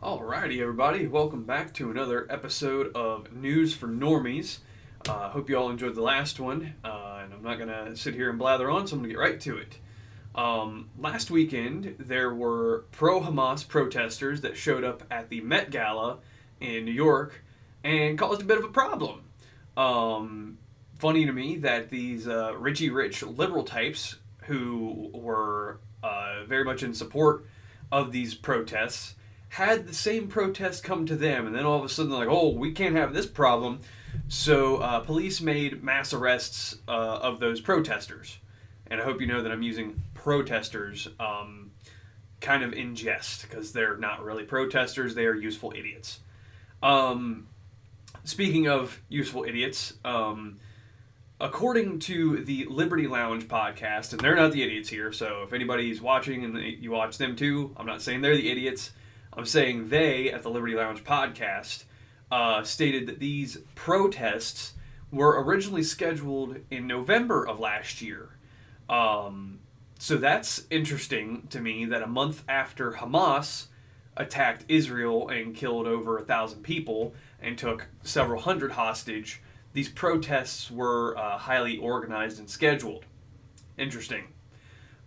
Alrighty, everybody, welcome back to another episode of News for Normies. Hope you all enjoyed the last one, and I'm not going to sit here and blather on, so I'm going to get right to it. Last weekend, there were pro-Hamas protesters that showed up at the Met Gala in New York and caused a bit of a problem. Funny to me that these Richie Rich liberal types who were very much in support of these protests had the same protest come to them, and then all of a sudden they're like, oh, we can't have this problem. So police made mass arrests of those protesters. And I hope you know that I'm using protesters kind of in jest, because they're not really protesters, they are useful idiots. Speaking of useful idiots, according to the Liberty Lounge podcast, and they're not the idiots here, so if anybody's watching and you watch them too, I'm not saying they're the idiots. I'm saying they, at the Liberty Lounge podcast, stated that these protests were originally scheduled in November of last year. So that's interesting to me that a month after Hamas attacked Israel and killed over 1,000 people and took several hundred hostage, these protests were highly organized and scheduled. Interesting.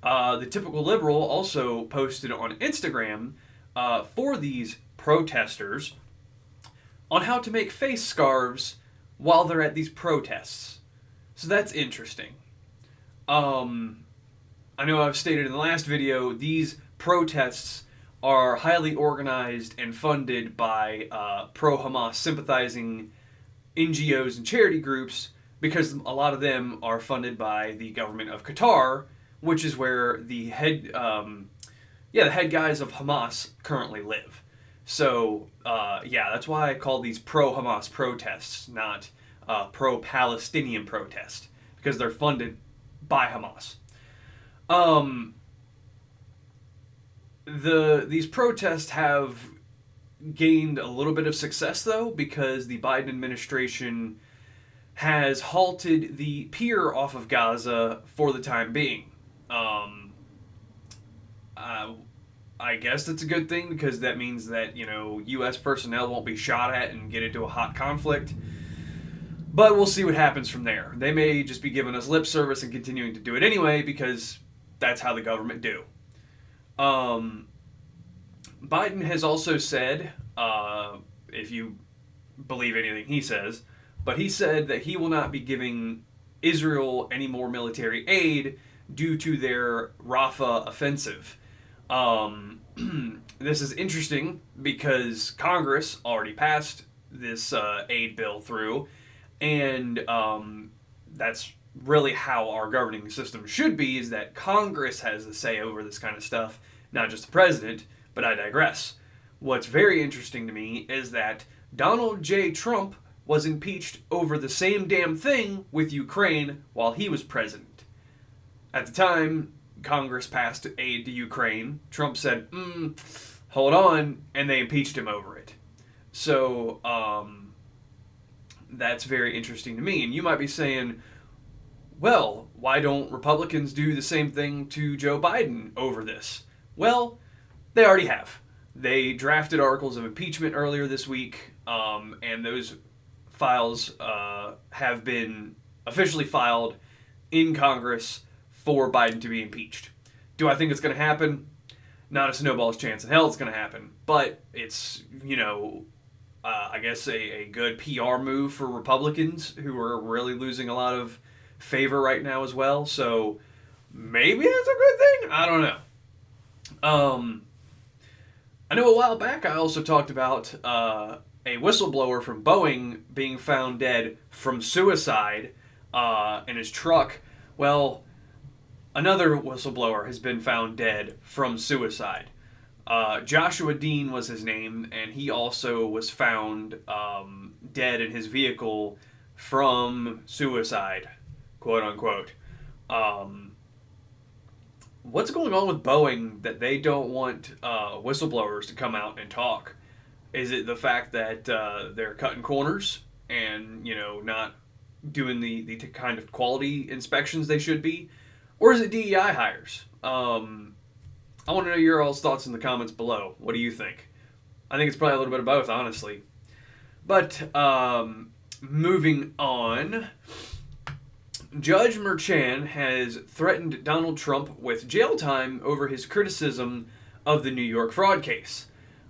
The typical liberal also posted on Instagram for these protesters on how to make face scarves while they're at these protests. So that's interesting. I know I've stated in the last video, these protests are highly organized and funded by pro-Hamas sympathizing NGOs and charity groups, because a lot of them are funded by the government of Qatar, which is where the head guys of Hamas currently live. So, that's why I call these pro-Hamas protests, not pro-Palestinian protests, because they're funded by Hamas. These protests have gained a little bit of success, though, because the Biden administration has halted the pier off of Gaza for the time being. I guess that's a good thing, because that means that, U.S. personnel won't be shot at and get into a hot conflict. But we'll see what happens from there. They may just be giving us lip service and continuing to do it anyway, because that's how the government do. Biden has also said, if you believe anything he says, but he said that he will not be giving Israel any more military aid due to their Rafah offensive. This is interesting because Congress already passed this aid bill through, and that's really how our governing system should be, is that Congress has the say over this kind of stuff, not just the president, but I digress. What's very interesting to me is that Donald J. Trump was impeached over the same damn thing with Ukraine while he was president. At the time Congress passed aid to Ukraine, Trump said, hold on, and they impeached him over it. So, that's very interesting to me. And you might be saying, well, why don't Republicans do the same thing to Joe Biden over this? Well, they already have. They drafted articles of impeachment earlier this week, and those files have been officially filed in Congress for Biden to be impeached. Do I think it's going to happen? Not a snowball's chance in hell it's going to happen. But it's, I guess a good PR move for Republicans, who are really losing a lot of favor right now as well. So maybe that's a good thing? I don't know. I know a while back I also talked about a whistleblower from Boeing being found dead from suicide in his truck. Well, another whistleblower has been found dead from suicide. Joshua Dean was his name, and he also was found dead in his vehicle from suicide, quote unquote. What's going on with Boeing that they don't want whistleblowers to come out and talk? Is it the fact that they're cutting corners and, not doing the kind of quality inspections they should be? Or is it DEI hires? I want to know your all's thoughts in the comments below. What do you think? I think it's probably a little bit of both, honestly. But moving on, Judge Merchan has threatened Donald Trump with jail time over his criticism of the New York fraud case.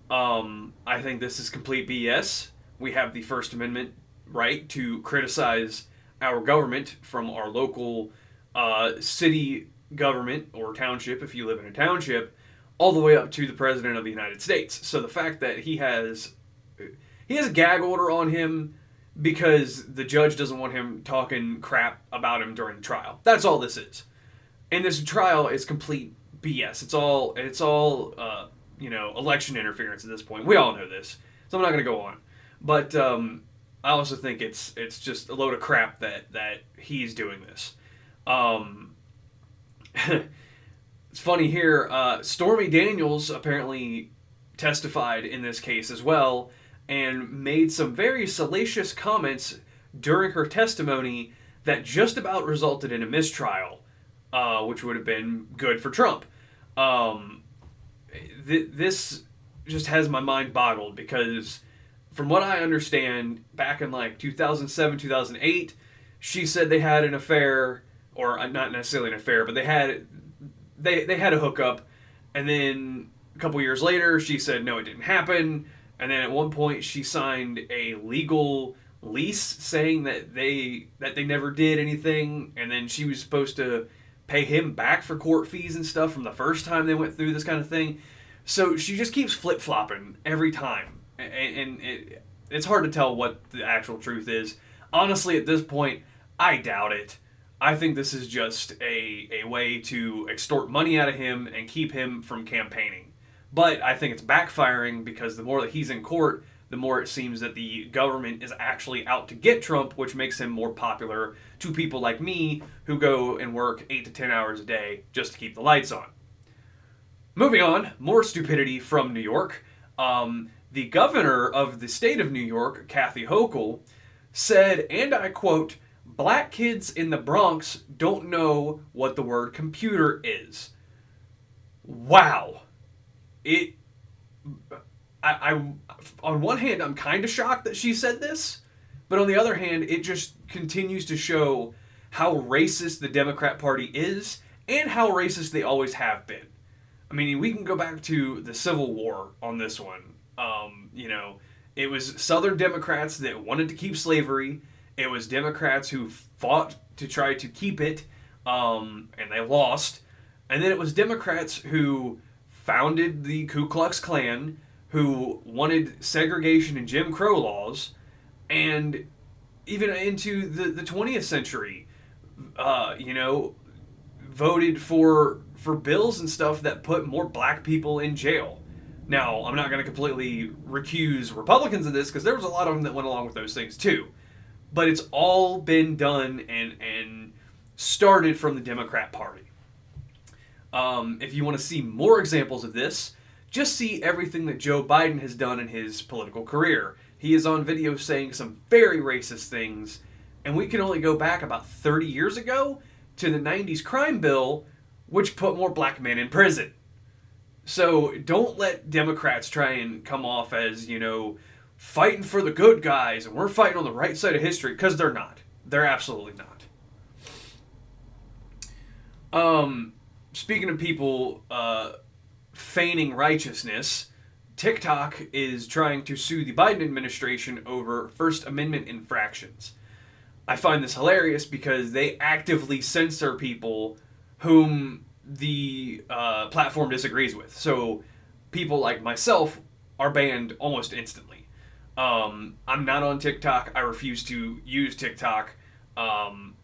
I think this is complete BS. We have the First Amendment right to criticize our government, from our local city government or township, if you live in a township, all the way up to the President of the United States. So the fact that he has a gag order on him because the judge doesn't want him talking crap about him during the trial. That's all this is. And this trial is complete BS. It's all election interference at this point. We all know this, so I'm not going to go on. But I also think it's just a load of crap that he's doing this. It's funny here. Stormy Daniels apparently testified in this case as well, and made some very salacious comments during her testimony that just about resulted in a mistrial, which would have been good for Trump. This just has my mind boggled, because from what I understand, back in like 2007, 2008, she said they had an affair, or not necessarily an affair, but they had a hookup, and then a couple years later, she said no, it didn't happen. And then at one point, she signed a legal lease saying that they never did anything, and then she was supposed to pay him back for court fees and stuff from the first time they went through this kind of thing. So she just keeps flip-flopping every time, and it's hard to tell what the actual truth is. Honestly, at this point, I doubt it. I think this is just a way to extort money out of him and keep him from campaigning. But I think it's backfiring, because the more that he's in court, the more it seems that the government is actually out to get Trump, which makes him more popular to people like me who go and work 8 to 10 hours a day just to keep the lights on. Moving on, more stupidity from New York. The governor of the state of New York, Kathy Hochul, said, and I quote, "Black kids in the Bronx don't know what the word computer is." Wow. I on one hand, I'm kind of shocked that she said this, but on the other hand, it just continues to show how racist the Democrat Party is, and how racist they always have been. I mean, we can go back to the Civil War on this one. It was Southern Democrats that wanted to keep slavery. It was Democrats who fought to try to keep it, and they lost. And then it was Democrats who founded the Ku Klux Klan, who wanted segregation and Jim Crow laws, and even into the 20th century, voted for bills and stuff that put more black people in jail. Now, I'm not going to completely recuse Republicans of this, because there was a lot of them that went along with those things too. But it's all been done and started from the Democrat Party. If you want to see more examples of this, just see everything that Joe Biden has done in his political career. He is on video saying some very racist things, and we can only go back about 30 years ago to the 90s crime bill, which put more black men in prison. So don't let Democrats try and come off as, fighting for the good guys, and we're fighting on the right side of history, because they're not. They're absolutely not. Speaking of people feigning righteousness, TikTok is trying to sue the Biden administration over First Amendment infractions. I find this hilarious because they actively censor people whom the platform disagrees with. So people like myself are banned almost instantly. I'm not on TikTok. I refuse to use TikTok.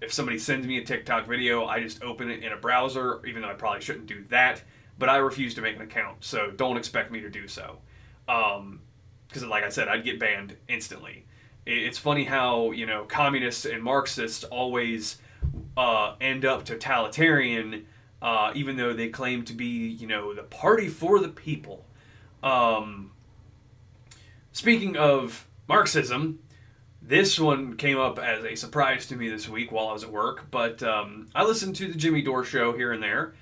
If somebody sends me a TikTok video, I just open it in a browser, even though I probably shouldn't do that. But I refuse to make an account, so don't expect me to do so. Because like I said, I'd get banned instantly. It's funny how, communists and Marxists always end up totalitarian, even though they claim to be, the party for the people. Speaking of Marxism, this one came up as a surprise to me this week while I was at work, but I listened to the Jimmy Dore show here and there,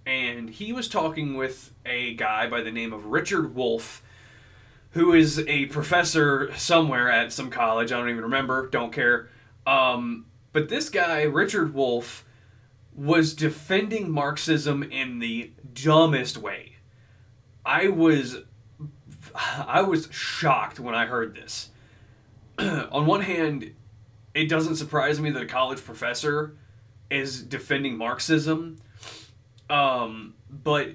and he was talking with a guy by the name of Richard Wolff, who is a professor somewhere at some college. I don't even remember. Don't care. But this guy, Richard Wolff, was defending Marxism in the dumbest way. I was shocked when I heard this. On one hand, it doesn't surprise me that a college professor is defending Marxism, but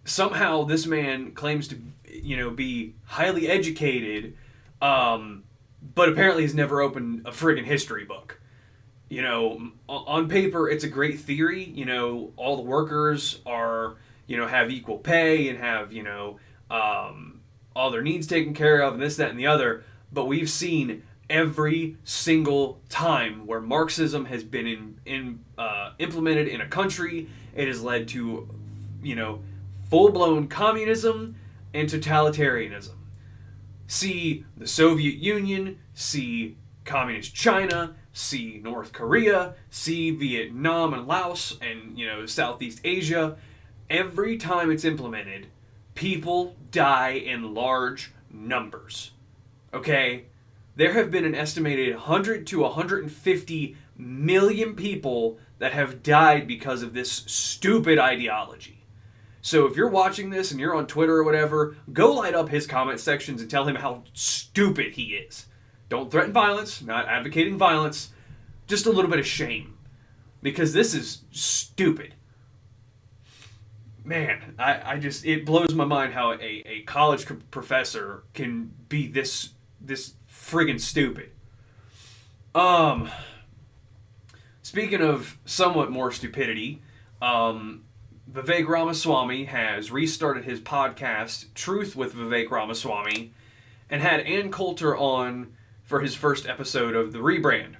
somehow this man claims to, be highly educated, but apparently has never opened a friggin' history book. On paper, it's a great theory. All the workers are, have equal pay and have, all their needs taken care of and this, that, and the other. But we've seen every single time where Marxism has been implemented in a country, it has led to, full-blown communism and totalitarianism. See the Soviet Union, see Communist China, see North Korea, see Vietnam and Laos and, Southeast Asia. Every time it's implemented, people die in large numbers. Okay? There have been an estimated 100 to 150 million people that have died because of this stupid ideology. So if you're watching this and you're on Twitter or whatever, go light up his comment sections and tell him how stupid he is. Don't threaten violence, not advocating violence, just a little bit of shame. Because this is stupid. Man, it blows my mind how a college professor can be this friggin' stupid. Speaking of somewhat more stupidity, Vivek Ramaswamy has restarted his podcast, Truth with Vivek Ramaswamy, and had Ann Coulter on for his first episode of the rebrand.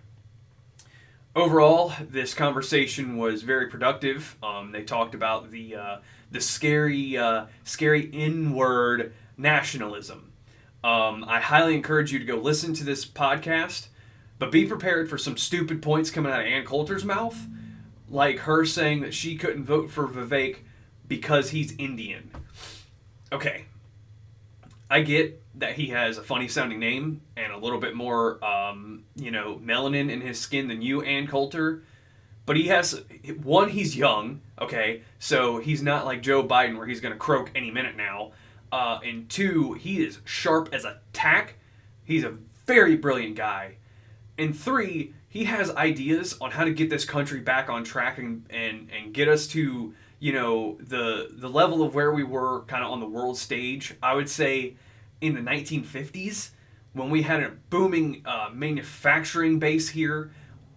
Overall, this conversation was very productive. They talked about the scary N-word nationalism. I highly encourage you to go listen to this podcast, but be prepared for some stupid points coming out of Ann Coulter's mouth, like her saying that she couldn't vote for Vivek because he's Indian. Okay, I get that he has a funny sounding name and a little bit more, melanin in his skin than you, Ann Coulter. But he has, one, he's young, okay, so he's not like Joe Biden where he's going to croak any minute now. And two, he is sharp as a tack. He's a very brilliant guy. And three, he has ideas on how to get this country back on track and get us to, the level of where we were kind of on the world stage. I would say in the 1950s, when we had a booming manufacturing base here,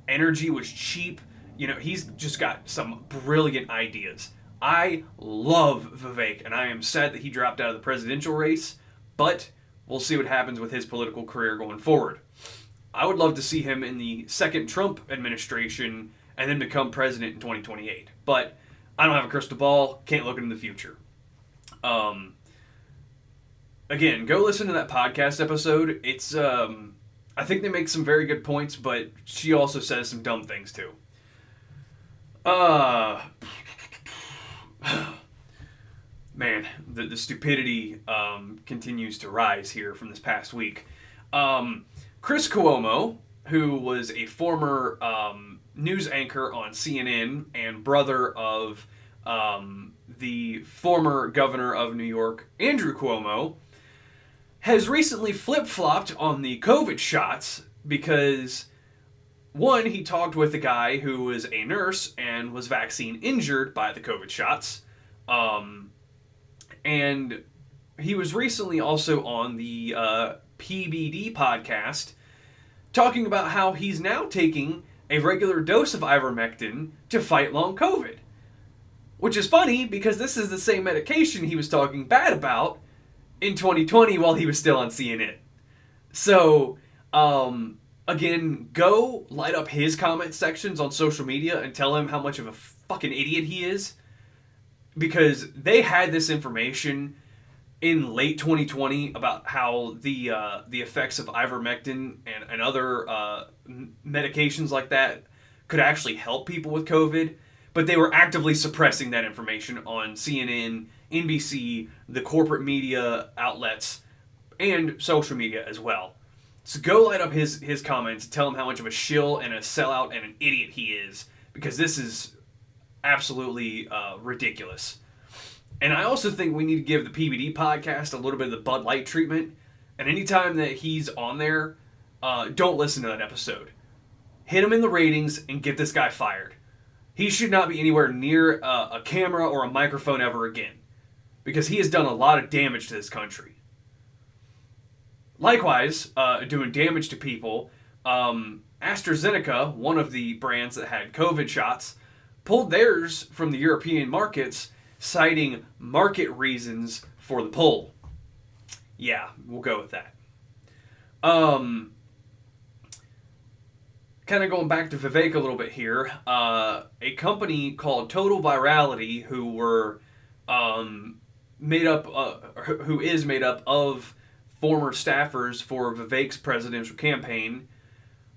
energy was cheap. He's just got some brilliant ideas. I love Vivek, and I am sad that he dropped out of the presidential race, but we'll see what happens with his political career going forward. I would love to see him in the second Trump administration and then become president in 2028. But I don't have a crystal ball, can't look into the future. Again, go listen to that podcast episode. It's, I think they make some very good points, but she also says some dumb things too. Man, the stupidity continues to rise here from this past week. Chris Cuomo, who was a former news anchor on CNN and brother of the former governor of New York, Andrew Cuomo, has recently flip-flopped on the COVID shots because, one, he talked with a guy who was a nurse and was vaccine injured by the COVID shots. And he was recently also on the PBD podcast talking about how he's now taking a regular dose of ivermectin to fight long COVID. Which is funny because this is the same medication he was talking bad about in 2020 while he was still on CNN. So, again, go light up his comment sections on social media and tell him how much of a fucking idiot he is. Because they had this information in late 2020 about how the effects of ivermectin and other medications like that could actually help people with COVID, but they were actively suppressing that information on CNN, NBC, the corporate media outlets, and social media as well. So go light up his comments, tell him how much of a shill and a sellout and an idiot he is, because this is absolutely ridiculous. And I also think we need to give the PBD podcast a little bit of the Bud Light treatment. And anytime that he's on there, don't listen to that episode. Hit him in the ratings and get this guy fired. He should not be anywhere near a camera or a microphone ever again, because he has done a lot of damage to this country. Likewise, doing damage to people, AstraZeneca, one of the brands that had COVID shots, pulled theirs from the European markets, citing market reasons for the pull. Yeah, we'll go with that. Kind of going back to Vivek a little bit here, a company called Total Virality, who is made up of former staffers for Vivek's presidential campaign,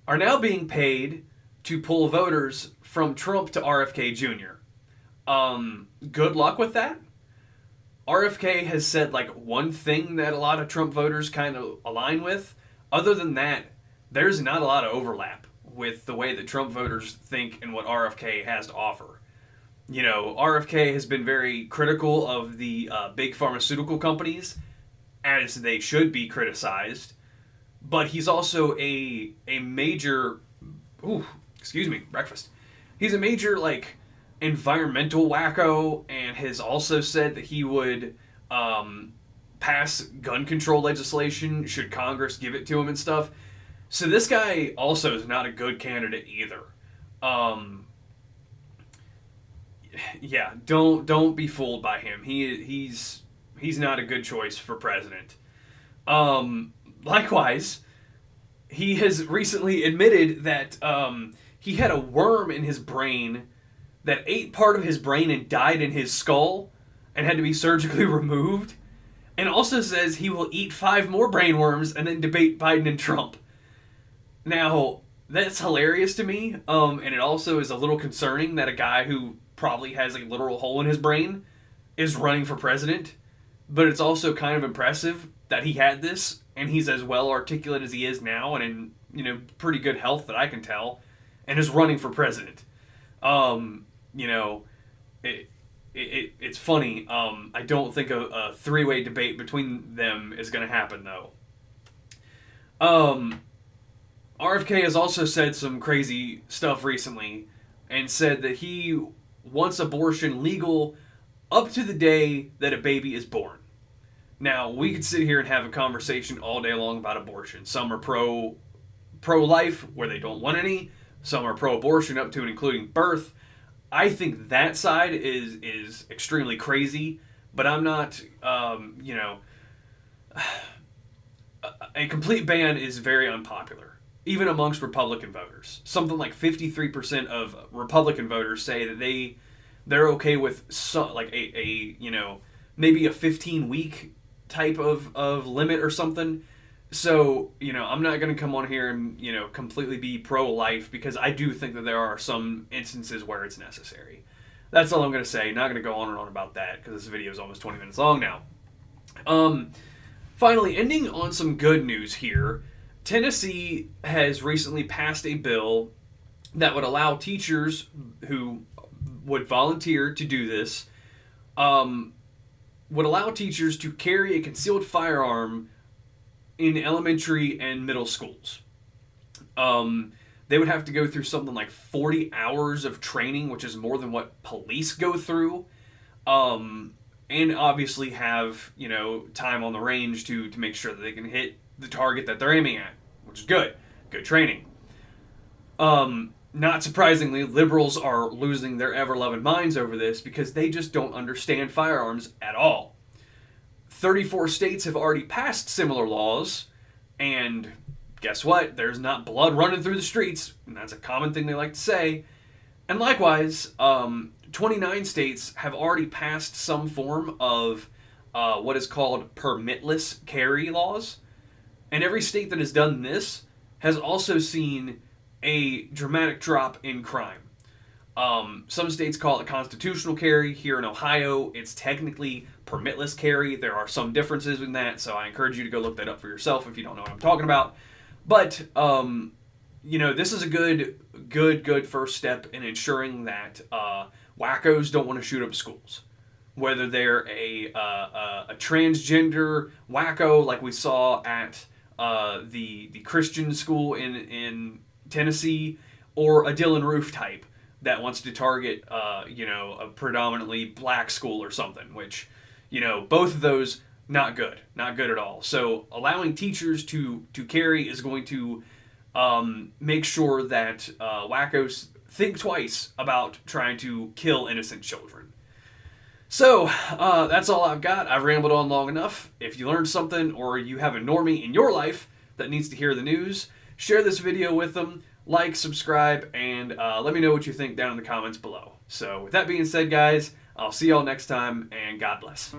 are now being paid to pull voters from Trump to RFK Jr. Good luck with that. RFK has said like one thing that a lot of Trump voters kind of align with. Other than that, there's not a lot of overlap with the way that Trump voters think and what RFK has to offer. You know, RFK has been very critical of the big pharmaceutical companies, as they should be criticized, but he's also a major, he's a major, like, environmental wacko, and has also said that he would pass gun control legislation should Congress give it to him and stuff. So this guy also is not a good candidate either. Yeah, don't be fooled by him. He's not a good choice for president. Likewise, he has recently admitted that he had a worm in his brain that ate part of his brain and died in his skull and had to be surgically removed, and also says he will eat 5 more brain worms and then debate Biden and Trump. Now, that's hilarious to me, and it also is a little concerning that a guy who probably has a literal hole in his brain is running for president. But it's also kind of impressive that he had this, and he's as well articulate as he is now, and in, you know, pretty good health that I can tell, and is running for president. You know, it's funny. I don't think a 3-way debate between them is going to happen, though. RFK has also said some crazy stuff recently, and said that he wants abortion legal up to the day that a baby is born. Now, we could sit here and have a conversation all day long about abortion. Some are pro-life, where they don't want any. Some are pro-abortion, up to and including birth. I think that side is extremely crazy, but I'm not, you know... A complete ban is very unpopular, even amongst Republican voters. Something like 53% of Republican voters say that they're okay with some, like a you know, maybe a 15-week type of limit or something. So, you know, I'm not going to come on here and, you know, completely be pro-life, because I do think that there are some instances where it's necessary. That's all I'm going to say. Not going to go on and on about that, because this video is almost 20 minutes long now. Finally, ending on some good news here, Tennessee has recently passed a bill that would allow teachers who would volunteer to do this, would allow teachers to carry a concealed firearm in elementary and middle schools. They would have to go through something like 40 hours of training, which is more than what police go through. And obviously have, you know, time on the range to make sure that they can hit the target that they're aiming at, which is good. Good training. Not surprisingly, liberals are losing their ever-loving minds over this, because they just don't understand firearms at all. 34 states have already passed similar laws, and guess what? There's not blood running through the streets, and that's a common thing they like to say. And likewise, 29 states have already passed some form of what is called permitless carry laws. And every state that has done this has also seen a dramatic drop in crime. Some states call it constitutional carry. Here in Ohio, it's technically permitless carry. There are some differences in that, so I encourage you to go look that up for yourself if you don't know what I'm talking about. But this is a good first step in ensuring that wackos don't want to shoot up schools. Whether they're a transgender wacko like we saw at the Christian school in Tennessee, or a Dylan Roof type that wants to target a predominantly black school or something, which both of those not good at all. So allowing teachers to carry is going to make sure that wackos think twice about trying to kill innocent children. So that's all I've got. I've rambled on long enough. If you learned something, or you have a normie in your life that needs to hear the news, share this video with them, like, subscribe, and let me know what you think down in the comments below. So with that being said, guys, I'll see y'all next time, and God bless.